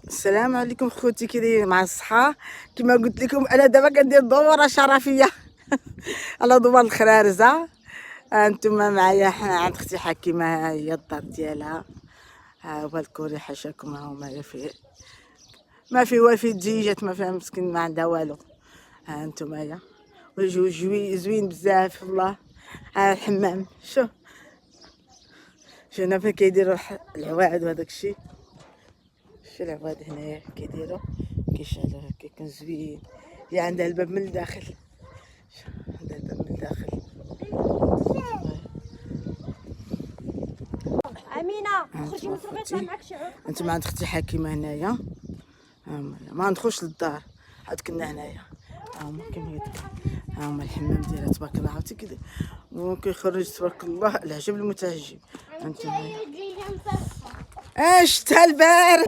السلام عليكم خوتي، كي دايرين مع الصحة؟ كما قلت لكم انا دابا كندير دوره شرفيه على دوار الخرارزه. انتم معايا عند اختي حكيمه، ها هي الدار ديالها، ها هو الكوري حاشاكم، ها هما ما في والو دجيجات، ما فيها مسكين، ما عندها والو. ها انتم هيا وجهو زوين بزاف والله. ها الحمام، شوف هنا فين كيديروا العواعد وهداك الشيء. شوف العواد هنايا كيديروا كيشعلوا هكا، كيكون زوين. هي عندها الباب من الداخل، عندها الباب من الداخل. امينه خرجي من الصغير معك شي عود. انتما عند اختي حكيمه هنايا، ما ندخلش للدار، عاد كنا هنايا. ها هما كما يدخل، ها هما الحمام ديالها تبارك الله، عرفتي كده وكيخرج تبارك الله العجب المتعجب. انتما اش تا البارد.